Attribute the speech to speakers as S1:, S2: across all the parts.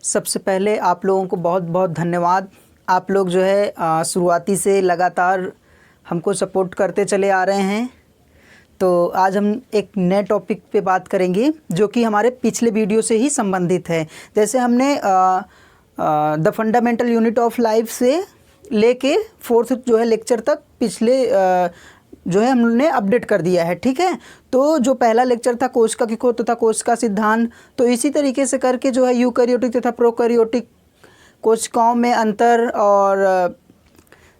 S1: सबसे पहले आप लोगों को बहुत बहुत धन्यवाद। आप लोग जो है शुरुआती से लगातार हमको सपोर्ट करते चले आ रहे हैं। तो आज हम एक नए टॉपिक पे बात करेंगे जो कि हमारे पिछले वीडियो से ही संबंधित है। जैसे हमने the fundamental unit of life से लेके 4th जो है लेक्चर तक पिछले जो है हमने अपडेट कर दिया है, ठीक है। तो जो पहला लेक्चर था कोशिका की खोज तथा कोशिका सिद्धांत, तो इसी तरीके से करके जो है यूकैरियोटिक तथा प्रोकैरियोटिक कोशिकाओं में अंतर और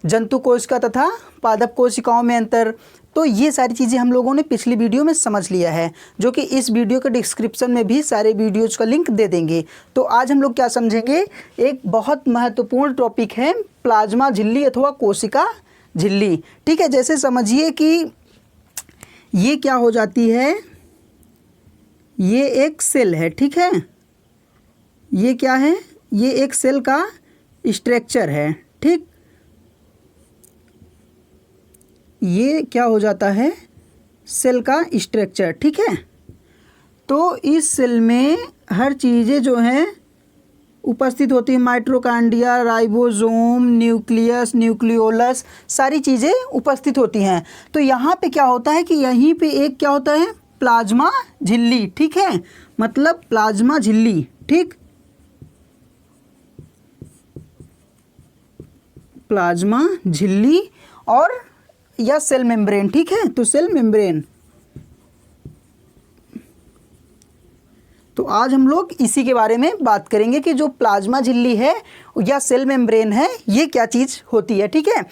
S1: जंतु कोशिका तथा पादप कोशिकाओं में अंतर, तो ये सारी चीज़ें हम लोगों ने पिछली वीडियो में समझ लिया है, जो कि इस वीडियो के डिस्क्रिप्शन में भी सारे वीडियोज़ का लिंक दे देंगे। तो आज हम लोग क्या समझेंगे, एक बहुत महत्वपूर्ण टॉपिक है प्लाज्मा झिल्ली अथवा कोशिका झिल्ली, ठीक है। जैसे समझिए कि ये क्या हो जाती है, ये एक सेल है, ठीक है। ये क्या है, ये एक सेल का स्ट्रक्चर है, ठीक। ये क्या हो जाता है, सेल का स्ट्रक्चर, ठीक है। तो इस सेल में हर चीज़ें जो हैं उपस्थित होती है, माइटोकॉन्ड्रिया, राइबोसोम, न्यूक्लियस, न्यूक्लियोलस, सारी चीज़ें उपस्थित होती हैं। तो यहाँ पे क्या होता है कि यहीं पे एक क्या होता है, प्लाज्मा झिल्ली, ठीक है। मतलब प्लाज्मा झिल्ली, ठीक, प्लाज्मा झिल्ली और या सेल मेम्ब्रेन, ठीक है। तो सेल मेम्ब्रेन, तो आज हम लोग इसी के बारे में बात करेंगे कि जो प्लाज्मा झिल्ली है या सेल मेम्ब्रेन है, ये क्या चीज़ होती है, ठीक है।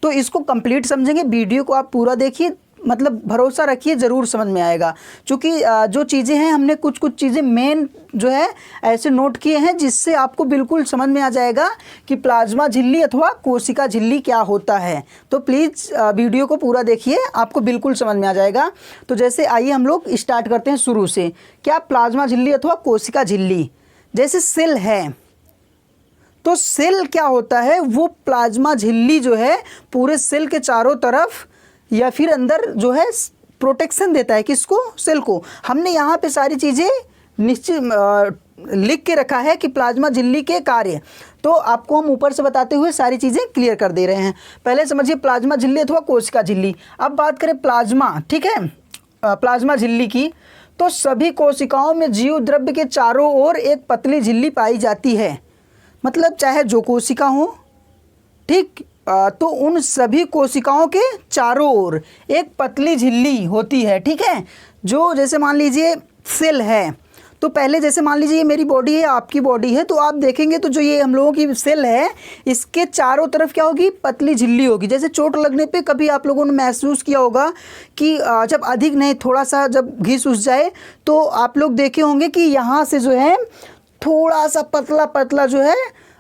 S1: तो इसको कंप्लीट समझेंगे, वीडियो को आप पूरा देखिए, मतलब भरोसा रखिए ज़रूर समझ में आएगा। क्योंकि जो चीज़ें हैं हमने कुछ चीज़ें मेन जो है ऐसे नोट किए हैं जिससे आपको बिल्कुल समझ में आ जाएगा कि प्लाज्मा झिल्ली अथवा कोशिका झिल्ली क्या होता है। तो प्लीज़ वीडियो को पूरा देखिए, आपको बिल्कुल समझ में आ जाएगा। तो जैसे आइए हम लोग स्टार्ट करते हैं शुरू से। क्या प्लाज्मा झिल्ली अथवा कोशिका झिल्ली, जैसे सेल है, तो सेल क्या होता है, वो प्लाज्मा झिल्ली जो है पूरे सेल के चारों तरफ या फिर अंदर जो है प्रोटेक्शन देता है, किसको, सेल को। हमने यहाँ पे सारी चीज़ें निश्चित लिख के रखा है कि प्लाज्मा झिल्ली के कार्य, तो आपको हम ऊपर से बताते हुए सारी चीज़ें क्लियर कर दे रहे हैं। पहले समझिए प्लाज्मा झिल्ली अथवा कोशिका झिल्ली। अब बात करें प्लाज्मा, ठीक है, प्लाज्मा झिल्ली की, तो सभी कोशिकाओं में जीव द्रव्य के चारों ओर एक पतली झिल्ली पाई जाती है। मतलब चाहे जो कोशिका हो, ठीक, तो उन सभी कोशिकाओं के चारों ओर एक पतली झिल्ली होती है, ठीक है। जो जैसे मान लीजिए सेल है, तो पहले जैसे मान लीजिए ये मेरी बॉडी है, आपकी बॉडी है, तो आप देखेंगे तो जो ये हम लोगों की सेल है, इसके चारों तरफ क्या होगी, पतली झिल्ली होगी। जैसे चोट लगने पे कभी आप लोगों ने महसूस किया होगा कि जब अधिक नहीं, थोड़ा सा जब घिस उस जाए, तो आप लोग देखे होंगे कि यहाँ से जो है थोड़ा सा पतला पतला जो है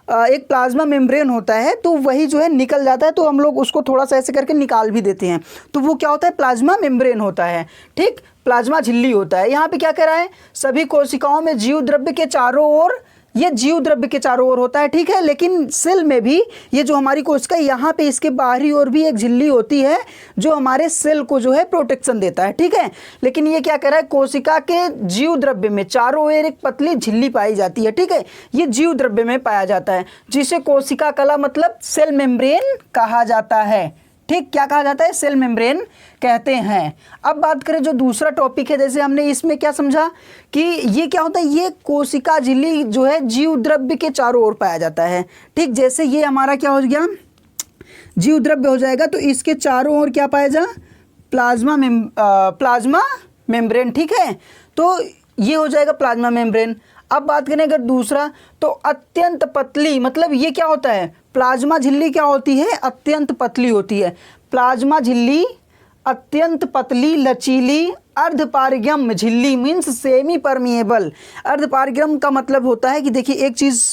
S1: एक प्लाज्मा मेम्ब्रेन होता है, तो वही जो है निकल जाता है, तो हम लोग उसको थोड़ा सा ऐसे करके निकाल भी देते हैं। तो वो क्या होता है, प्लाज्मा मेम्ब्रेन होता है, ठीक, प्लाज्मा झिल्ली होता है। यहाँ पे क्या कह रहा है, सभी कोशिकाओं में जीव द्रव्य के चारों ओर, ये जीव द्रव्य के चारों ओर होता है, ठीक है। लेकिन सेल में भी ये जो हमारी कोशिका, यहाँ पे इसके बाहरी ओर भी एक झिल्ली होती है जो हमारे सेल को जो है प्रोटेक्शन देता है, ठीक है। लेकिन ये क्या कह रहा है, कोशिका के जीव द्रव्य में चारों ओर एक पतली झिल्ली पाई जाती है, ठीक है। ये जीव द्रव्य में पाया जाता है, जिसे कोशिका कला मतलब सेल मेम्ब्रेन कहा जाता है, ठीक। क्या कहा जाता है, सेल मेम्ब्रेन कहते हैं। अब बात करें जो दूसरा टॉपिक है, जैसे हमने इसमें क्या समझा कि ये क्या होता है, ये कोशिका झिल्ली जो है जीव द्रव्य के चारों ओर पाया जाता है, ठीक। जैसे ये हमारा क्या हो गया, जीव द्रव्य हो जाएगा, तो इसके चारों ओर क्या पाया जा, प्लाज्मा मेम्ब्रेन, ठीक है। तो ये हो जाएगा प्लाज्मा मेम्ब्रेन। अब बात करें अगर दूसरा, तो अत्यंत पतली, मतलब ये क्या होता है, प्लाज्मा झिल्ली क्या होती है, अत्यंत पतली होती है। प्लाज्मा झिल्ली अत्यंत पतली लचीली अर्धपारगम्य झिल्ली मीन्स सेमी परमिएबल। अर्धपारगम्य का मतलब होता है कि देखिए एक चीज़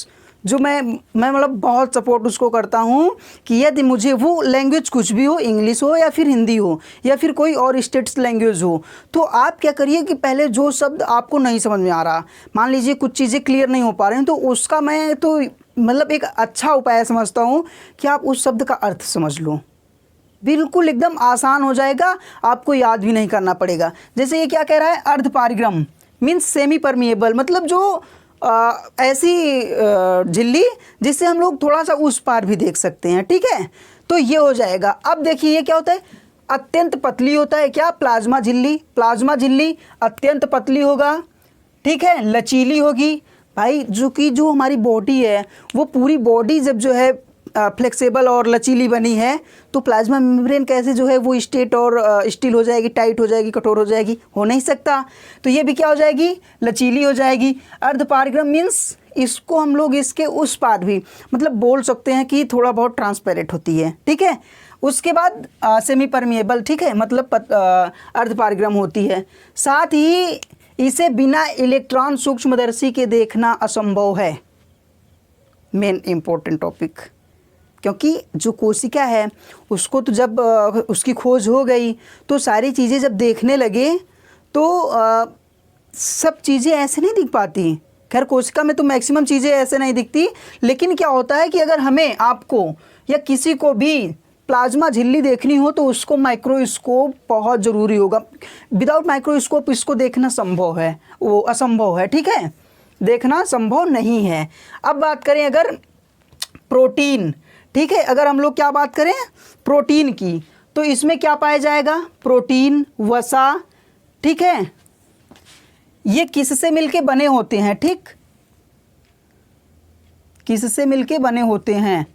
S1: जो मैं मतलब बहुत सपोर्ट उसको करता हूँ कि यदि मुझे वो लैंग्वेज कुछ भी हो, इंग्लिश हो या फिर हिंदी हो या फिर कोई और स्टेट्स लैंग्वेज हो, तो आप क्या करिए कि पहले जो शब्द आपको नहीं समझ में आ रहा, मान लीजिए कुछ चीज़ें क्लियर नहीं हो पा रही हैं, तो उसका मैं तो मतलब एक अच्छा उपाय समझता हूँ कि आप उस शब्द का अर्थ समझ लो, बिल्कुल एकदम आसान हो जाएगा, आपको याद भी नहीं करना पड़ेगा। जैसे ये क्या कह रहा है, अर्ध पारगम मीन्स सेमी परमिएबल, मतलब जो ऐसी झिल्ली जिससे हम लोग थोड़ा सा उस पार भी देख सकते हैं, ठीक है। तो ये हो जाएगा। अब देखिए ये क्या होता है, अत्यंत पतली होता है क्या, प्लाज्मा झिल्ली। प्लाज्मा झिल्ली अत्यंत पतली होगा, ठीक है, लचीली होगी। भाई जो हमारी बॉडी है वो पूरी बॉडी जब जो है फ्लेक्सिबल और लचीली बनी है तो प्लाज्मा मेम्ब्रेन कैसे जो है वो स्ट्रेट और स्टील हो जाएगी, टाइट हो जाएगी, कठोर हो जाएगी, हो नहीं सकता। तो ये भी क्या हो जाएगी, लचीली हो जाएगी। अर्ध पारगम मीन्स इसको हम लोग इसके उस पार भी मतलब बोल सकते हैं कि थोड़ा बहुत ट्रांसपेरेंट होती है, ठीक है। उसके बाद सेमी परमिएबल, ठीक है, मतलब अर्ध पारगम होती है। साथ ही इसे बिना इलेक्ट्रॉन सूक्ष्मदर्शी के देखना असंभव है। मेन इम्पोर्टेंट टॉपिक, क्योंकि जो कोशिका है उसको तो जब उसकी खोज हो गई तो सारी चीज़ें जब देखने लगे तो सब चीज़ें ऐसे नहीं दिख पाती। खैर कोशिका में तो मैक्सिमम चीज़ें ऐसे नहीं दिखती, लेकिन क्या होता है कि अगर हमें, आपको या किसी को भी प्लाज्मा झिल्ली देखनी हो तो उसको माइक्रोस्कोप बहुत ज़रूरी होगा। विदाउट माइक्रोस्कोप इसको देखना संभव है, वो असंभव है, ठीक है, देखना संभव नहीं है। अब बात करें अगर प्रोटीन, ठीक है, अगर हम लोग क्या बात करें प्रोटीन की, तो इसमें क्या पाया जाएगा, प्रोटीन, वसा, ठीक है, ये किससे मिलके बने होते हैं, ठीक, किससे मिलके बने होते हैं,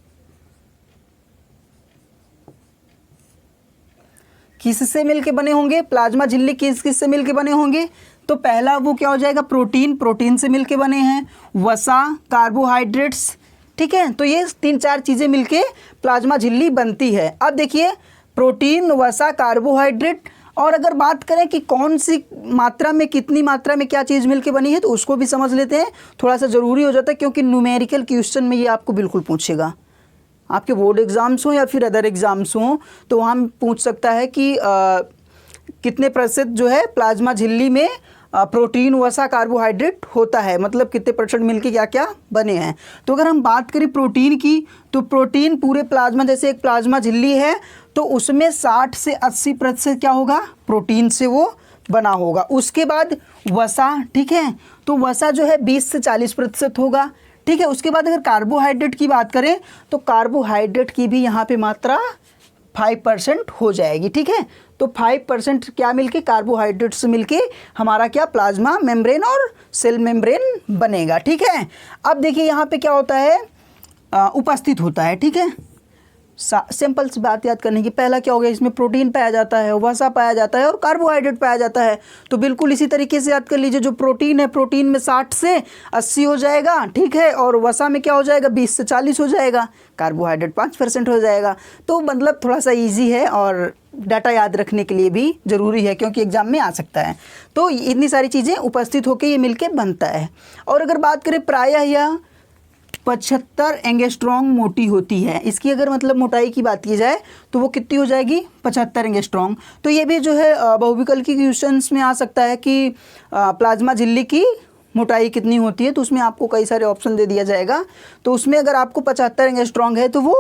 S1: किससे मिलके बने होंगे, प्लाज्मा झिल्ली किस से मिलके बने होंगे। तो पहला वो क्या हो जाएगा, प्रोटीन, प्रोटीन से मिलके बने हैं, वसा, कार्बोहाइड्रेट्स, ठीक है। तो ये 3-4 चीज़ें मिलके प्लाज्मा झिल्ली बनती है। अब देखिए प्रोटीन, वसा, कार्बोहाइड्रेट, और अगर बात करें कि कौन सी मात्रा में, कितनी मात्रा में क्या चीज़ मिलके बनी है तो उसको भी समझ लेते हैं, थोड़ा सा ज़रूरी हो जाता है क्योंकि न्यूमेरिकल क्वेश्चन में ये आपको बिल्कुल पूछेगा। आपके बोर्ड एग्ज़ाम्स हों या फिर अदर एग्ज़ाम्स हों तो वहाँ पूछ सकता है कि कितने प्रतिशत जो है प्लाज्मा झिल्ली में प्रोटीन, वसा, कार्बोहाइड्रेट होता है, मतलब कितने परसेंट मिलके क्या क्या बने हैं। तो अगर हम बात करें प्रोटीन की तो प्रोटीन पूरे प्लाज्मा, जैसे एक प्लाज्मा झिल्ली है तो उसमें 60 से 80% क्या होगा, प्रोटीन से वो बना होगा। उसके बाद वसा, ठीक है, तो वसा जो है 20 से 40% होगा, ठीक है। उसके बाद अगर कार्बोहाइड्रेट की बात करें तो कार्बोहाइड्रेट की भी यहाँ पे मात्रा 5% हो जाएगी, ठीक है। तो 5% क्या मिलके, कार्बोहाइड्रेट से मिलके हमारा क्या, प्लाज्मा मेम्ब्रेन और सेल मेम्ब्रेन बनेगा, ठीक है। अब देखिए यहाँ पे क्या होता है, उपस्थित होता है, ठीक है। सिंपल सी बात याद करने की, पहला क्या हो गया, इसमें प्रोटीन पाया जाता है, वसा पाया जाता है और कार्बोहाइड्रेट पाया जाता है। तो बिल्कुल इसी तरीके से याद कर लीजिए, जो प्रोटीन है, प्रोटीन में 60 से 80 हो जाएगा, ठीक है, और वसा में क्या हो जाएगा, 20 से 40 हो जाएगा, कार्बोहाइड्रेट 5% हो जाएगा। तो मतलब थोड़ा सा ईजी है और डाटा याद रखने के लिए भी ज़रूरी है क्योंकि एग्जाम में आ सकता है। तो इतनी सारी चीज़ें उपस्थित होकर ये मिलके बनता है। और अगर बात करें प्रायः यह 75 एंगस्ट्रॉन्ग मोटी होती है। इसकी अगर मतलब मोटाई की बात की जाए तो वो कितनी हो जाएगी, 75 एंगस्ट्रॉन्ग। तो ये भी जो है बहुविकल्प की क्वेश्चंस में आ सकता है कि प्लाज्मा झिल्ली की मोटाई कितनी होती है, तो उसमें आपको कई सारे ऑप्शन दे दिया जाएगा। तो उसमें अगर आपको 75 एंगस्ट्रॉन्ग है तो वो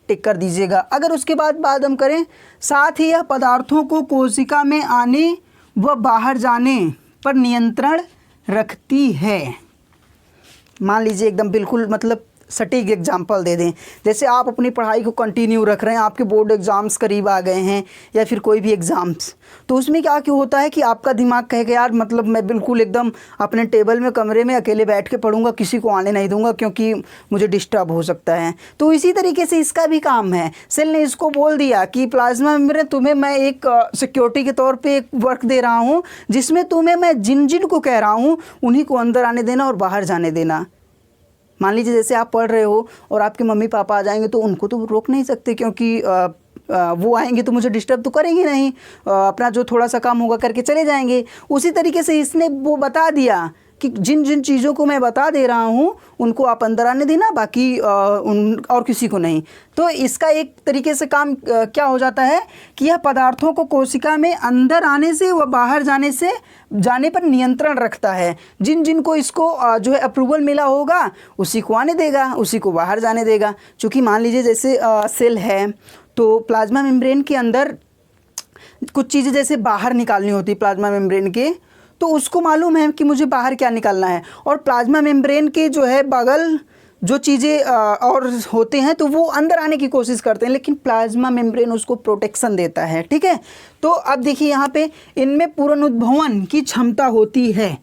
S1: टिक कर दीजिएगा। अगर उसके बाद बात हम करें, साथ ही यह पदार्थों को कोशिका में आने व बाहर जाने पर नियंत्रण रखती है। मान लीजिए एकदम बिल्कुल मतलब सटीक एग्जाम्पल दे दें, जैसे आप अपनी पढ़ाई को कंटिन्यू रख रहे हैं, आपके बोर्ड एग्ज़ाम्स करीब आ गए हैं या फिर कोई भी एग्ज़ाम्स, तो उसमें क्या क्यों होता है कि आपका दिमाग कहेगा यार मतलब मैं बिल्कुल एकदम अपने टेबल में कमरे में अकेले बैठ के पढ़ूंगा, किसी को आने नहीं दूंगा क्योंकि मुझे डिस्टर्ब हो सकता है। तो इसी तरीके से इसका भी काम है। सेल ने इसको बोल दिया कि प्लाज्मा मेम्ब्रेन तुम्हें मैं एक सिक्योरिटी के तौर पर एक वर्क दे रहा हूँ जिसमें तुम्हें मैं जिन जिन को कह रहा हूँ उन्हीं को अंदर आने देना और बाहर जाने देना। मान लीजिए जैसे आप पढ़ रहे हो और आपके मम्मी पापा आ जाएंगे तो उनको तो रोक नहीं सकते क्योंकि वो आएंगे तो मुझे डिस्टर्ब तो करेंगे नहीं, अपना जो थोड़ा सा काम होगा करके चले जाएंगे। उसी तरीके से इसने वो बता दिया कि जिन जिन चीज़ों को मैं बता दे रहा हूँ उनको आप अंदर आने देना, बाकी और किसी को नहीं। तो इसका एक तरीके से काम क्या हो जाता है कि यह पदार्थों को कोशिका में अंदर आने से व बाहर जाने पर नियंत्रण रखता है। जिन जिन को इसको जो है अप्रूवल मिला होगा उसी को आने देगा, उसी को बाहर जाने देगा। क्योंकि मान लीजिए जैसे सेल है तो प्लाज्मा मेम्ब्रेन के अंदर कुछ चीज़ें जैसे बाहर निकालनी होती प्लाज्मा मेम्ब्रेन के, तो उसको मालूम है कि मुझे बाहर क्या निकालना है। और प्लाज्मा मेम्ब्रेन के जो है बगल जो चीज़ें और होते हैं तो वो अंदर आने की कोशिश करते हैं, लेकिन प्लाज्मा मेम्ब्रेन उसको प्रोटेक्शन देता है। ठीक है, तो अब देखिए यहाँ पे इनमें पुनरुद्भवन की क्षमता होती है।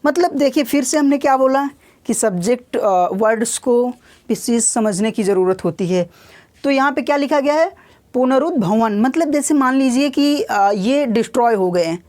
S1: मतलब देखिए फिर से हमने क्या बोला कि सब्जेक्ट वर्ड्स को प्रीसाइज समझने की ज़रूरत होती है। तो यहाँ पे क्या लिखा गया है, पुनरुद्भवन, मतलब जैसे मान लीजिए कि ये डिस्ट्रॉय हो गए हैं,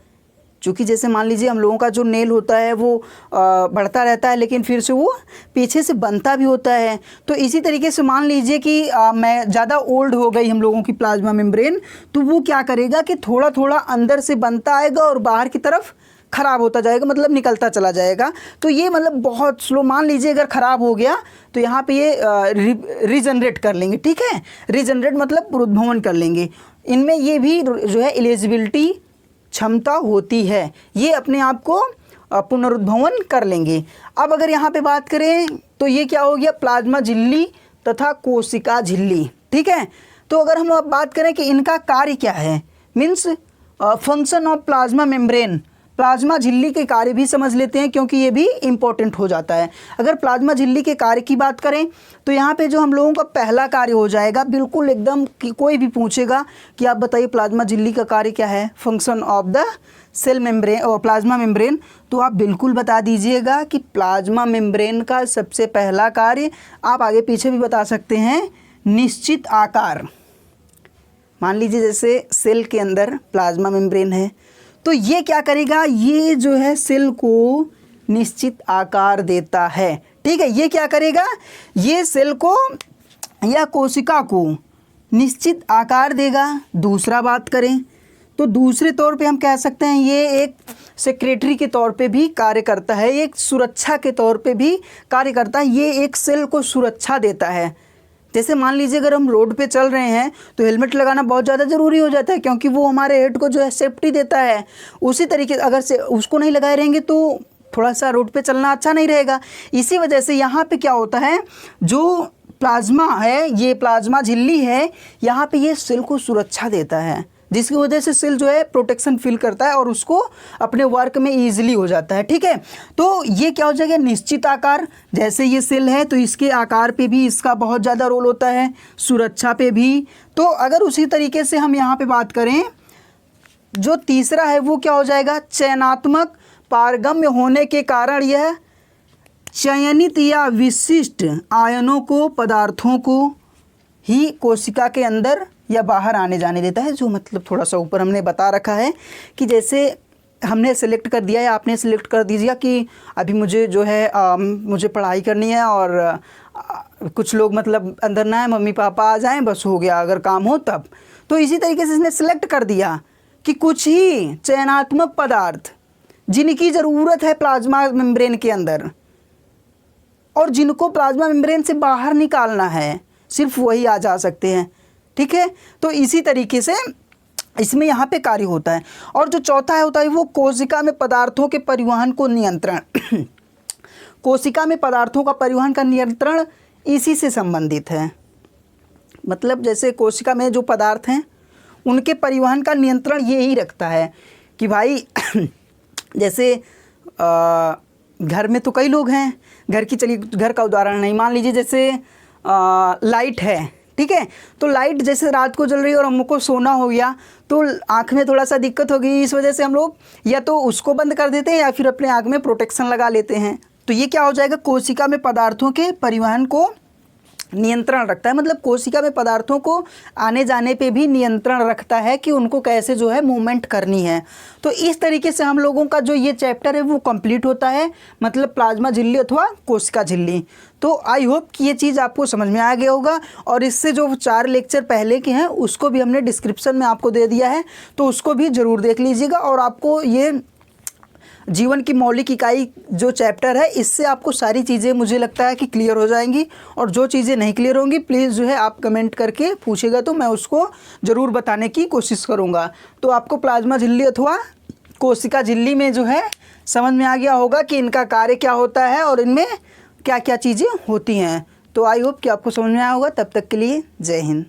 S1: चूँकि जैसे मान लीजिए हम लोगों का जो नेल होता है वो बढ़ता रहता है, लेकिन फिर से वो पीछे से बनता भी होता है। तो इसी तरीके से मान लीजिए कि मैं ज़्यादा ओल्ड हो गई हम लोगों की प्लाज्मा मेम्ब्रेन, तो वो क्या करेगा कि थोड़ा थोड़ा अंदर से बनता आएगा और बाहर की तरफ ख़राब होता जाएगा, मतलब निकलता चला जाएगा। तो ये मतलब बहुत स्लो, मान लीजिए अगर ख़राब हो गया तो यहाँ पे ये रीजनरेट कर लेंगे। ठीक है, रीजनरेट मतलब पुनरुद्भवन कर लेंगे। इनमें ये भी जो है एलिजिबिलिटी क्षमता होती है, ये अपने आप को पुनरुद्भवन कर लेंगे। अब अगर यहाँ पे बात करें तो ये क्या हो गया, प्लाज्मा झिल्ली तथा कोशिका झिल्ली। ठीक है, तो अगर हम अब बात करें कि इनका कार्य क्या है, means function of plasma membrane, plasma झिल्ली के कार्य भी समझ लेते हैं क्योंकि ये भी इम्पोर्टेंट हो जाता है। अगर प्लाज्मा झिल्ली के कार्य की बात करें तो यहाँ पे जो हम लोगों का पहला कार्य हो जाएगा, बिल्कुल एकदम कोई भी पूछेगा कि आप बताइए प्लाज्मा झिल्ली का कार्य क्या है, function of the cell membrane और प्लाज्मा मेम्ब्रेन, तो आप बिल्कुल बता दीजिएगा कि प्लाज्मा मेम्ब्रेन का सबसे पहला कार्य, आप आगे पीछे भी बता सकते हैं, निश्चित आकार। मान लीजिए जैसे सेल के अंदर प्लाज्मा मेम्ब्रेन है तो ये क्या करेगा, ये जो है सेल को निश्चित आकार देता है। ठीक है, ये क्या करेगा, ये सेल को या कोशिका को निश्चित आकार देगा। दूसरा बात करें तो दूसरे तौर पे हम कह सकते हैं ये एक सेक्रेटरी के तौर पे भी कार्य करता है, एक सुरक्षा के तौर पे भी कार्य करता है। ये एक सेल को सुरक्षा देता है। जैसे मान लीजिए अगर हम रोड पे चल रहे हैं तो हेलमेट लगाना बहुत ज़्यादा ज़रूरी हो जाता है क्योंकि वो हमारे हेड को जो है सेफ्टी देता है। उसी तरीके से अगर से उसको नहीं लगाए रहेंगे तो थोड़ा सा रोड पे चलना अच्छा नहीं रहेगा। इसी वजह से यहाँ पे क्या होता है, जो प्लाज्मा है, ये प्लाज्मा झिल्ली है, यहाँ पे ये सेल को सुरक्षा देता है, जिसकी वजह से सेल जो है प्रोटेक्शन फील करता है और उसको अपने वर्क में ईजिली हो जाता है। ठीक है, तो ये क्या हो जाएगा, निश्चित आकार। जैसे ये सेल है तो इसके आकार पे भी इसका बहुत ज़्यादा रोल होता है, सुरक्षा पे भी। तो अगर उसी तरीके से हम यहाँ पे बात करें, जो तीसरा है वो क्या हो जाएगा, चयनात्मक पारगम्य होने के कारण यह चयनित या विशिष्ट आयनों को, पदार्थों को ही कोशिका के अंदर या बाहर आने जाने देता है। जो मतलब थोड़ा सा ऊपर हमने बता रखा है कि जैसे हमने सेलेक्ट कर दिया या आपने सेलेक्ट कर दीजिए कि अभी मुझे जो है मुझे पढ़ाई करनी है और कुछ लोग मतलब अंदर ना है, मम्मी पापा आ जाएं, बस हो गया, अगर काम हो तब। तो इसी तरीके से इसने सेलेक्ट कर दिया कि कुछ ही चयनात्मक पदार्थ जिनकी ज़रूरत है प्लाज्मा मेम्ब्रेन के अंदर और जिनको प्लाज्मा मेम्ब्रेन से बाहर निकालना है, सिर्फ वही आ जा सकते हैं। ठीक है, तो इसी तरीके से इसमें यहाँ पे कार्य होता है। और जो चौथा है होता है वो कोशिका में पदार्थों के परिवहन को नियंत्रण कोशिका में पदार्थों का परिवहन का नियंत्रण इसी से संबंधित है। मतलब जैसे कोशिका में जो पदार्थ हैं उनके परिवहन का नियंत्रण ये ही रखता है कि भाई जैसे घर में तो कई लोग हैं, घर की, चलिए घर का उदाहरण नहीं, मान लीजिए जैसे लाइट है। ठीक है, तो लाइट जैसे रात को जल रही है और हमको सोना हो गया तो आँख में थोड़ा सा दिक्कत होगी, इस वजह से हम लोग या तो उसको बंद कर देते हैं या फिर अपने आँख में प्रोटेक्शन लगा लेते हैं। तो ये क्या हो जाएगा, कोशिका में पदार्थों के परिवहन को नियंत्रण रखता है। मतलब कोशिका में पदार्थों को आने जाने पे भी नियंत्रण रखता है कि उनको कैसे जो है मूवमेंट करनी है। तो इस तरीके से हम लोगों का जो ये चैप्टर है वो कंप्लीट होता है, मतलब प्लाज्मा झिल्ली अथवा कोशिका झिल्ली। तो आई होप कि ये चीज़ आपको समझ में आ गया होगा। और इससे जो 4 लेक्चर पहले के हैं उसको भी हमने डिस्क्रिप्शन में आपको दे दिया है, तो उसको भी ज़रूर देख लीजिएगा। और आपको ये जीवन की मौलिक इकाई जो चैप्टर है इससे आपको सारी चीज़ें मुझे लगता है कि क्लियर हो जाएंगी। और जो चीज़ें नहीं क्लियर होंगी प्लीज़ जो है आप कमेंट करके पूछेगा तो मैं उसको ज़रूर बताने की कोशिश करूँगा। तो आपको प्लाज्मा झिल्ली अथवा कोशिका झिल्ली में जो है समझ में आ गया होगा कि इनका कार्य क्या होता है और इनमें क्या क्या चीज़ें होती हैं। तो आई होप कि आपको समझ में आया होगा। तब तक के लिए जय हिंद।